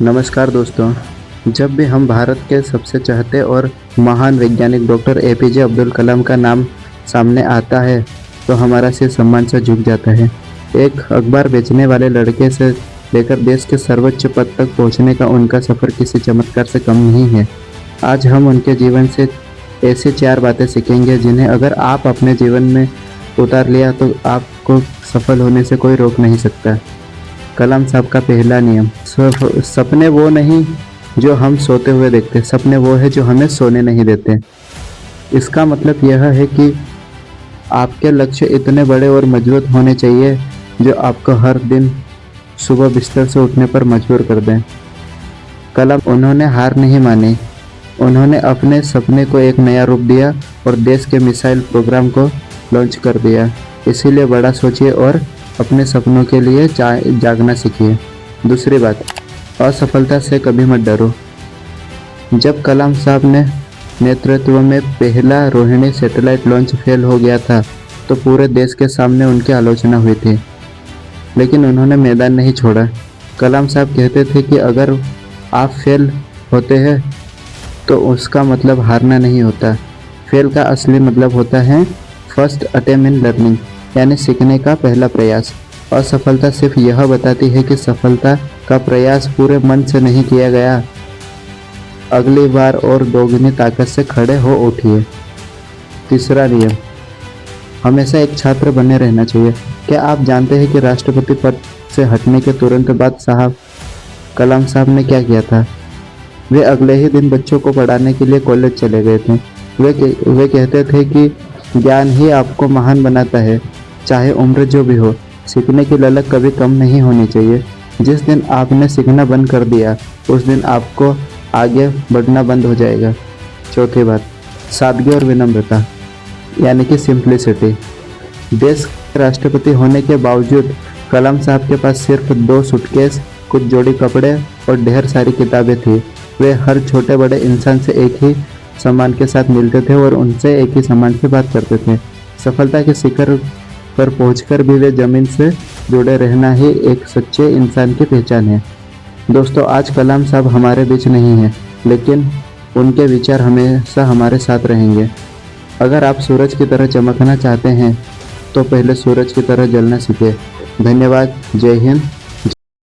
नमस्कार दोस्तों। जब भी हम भारत के सबसे चाहते और महान वैज्ञानिक डॉक्टर एपीजे अब्दुल कलाम का नाम सामने आता है तो हमारा सिर सम्मान से झुक जाता है। एक अखबार बेचने वाले लड़के से लेकर देश के सर्वोच्च पद तक पहुंचने का उनका सफ़र किसी चमत्कार से कम नहीं है। आज हम उनके जीवन से ऐसी 4 बातें सीखेंगे जिन्हें अगर आप अपने जीवन में उतार लिया तो आपको सफल होने से कोई रोक नहीं सकता। कलाम साहब का पहला नियम, सपने वो नहीं जो हम सोते हुए देखते, सपने वो है जो हमें सोने नहीं देते। इसका मतलब यह है कि आपके लक्ष्य इतने बड़े और मजबूत होने चाहिए जो आपको हर दिन सुबह बिस्तर से उठने पर मजबूर कर दें। कलाम उन्होंने हार नहीं मानी, उन्होंने अपने सपने को एक नया रूप दिया और देश के मिसाइल प्रोग्राम को लॉन्च कर दिया। इसीलिए बड़ा सोचिए और अपने सपनों के लिए जागना सीखिए। दूसरी बात, असफलता से कभी मत डरो। जब कलाम साहब ने नेतृत्व में पहला रोहिणी सैटेलाइट लॉन्च फेल हो गया था तो पूरे देश के सामने उनकी आलोचना हुई थी, लेकिन उन्होंने मैदान नहीं छोड़ा। कलाम साहब कहते थे कि अगर आप फेल होते हैं तो उसका मतलब हारना नहीं होता। फेल का असली मतलब होता है फर्स्ट अटेम्प्ट इन लर्निंग, यानी सीखने का पहला प्रयास। असफलता सिर्फ यह बताती है कि सफलता का प्रयास पूरे मन से नहीं किया गया। अगली बार और दोगुनी ताकत से खड़े हो उठिए। तीसरा नियम, हमेशा एक छात्र बने रहना चाहिए। क्या आप जानते हैं कि राष्ट्रपति पद से हटने के तुरंत बाद कलाम साहब ने क्या किया था? वे अगले ही दिन बच्चों को पढ़ाने के लिए कॉलेज चले गए थे। वे कहते थे कि ज्ञान ही आपको महान बनाता है, चाहे उम्र जो भी हो। सीखने की ललक कभी कम नहीं होनी चाहिए। जिस दिन आपने सीखना बंद कर दिया उस दिन आपको आगे बढ़ना बंद हो जाएगा। चौथी बात, सादगी और विनम्रता, यानी कि सिंप्लिसिटी। देश के राष्ट्रपति होने के बावजूद कलाम साहब के पास सिर्फ 2 सूटकेस, कुछ जोड़ी कपड़े और ढेर सारी किताबें थी। वे हर छोटे बड़े इंसान से एक ही सम्मान के साथ मिलते थे और उनसे एक ही सम्मान से बात करते थे। सफलता के शिखर पर पहुंचकर भी वे जमीन से जुड़े रहना ही एक सच्चे इंसान की पहचान है। दोस्तों, आज कलाम साहब हमारे बीच नहीं हैं, लेकिन उनके विचार हमेशा हमारे साथ रहेंगे। अगर आप सूरज की तरह चमकना चाहते हैं तो पहले सूरज की तरह जलना सीखें। धन्यवाद। जय हिंद।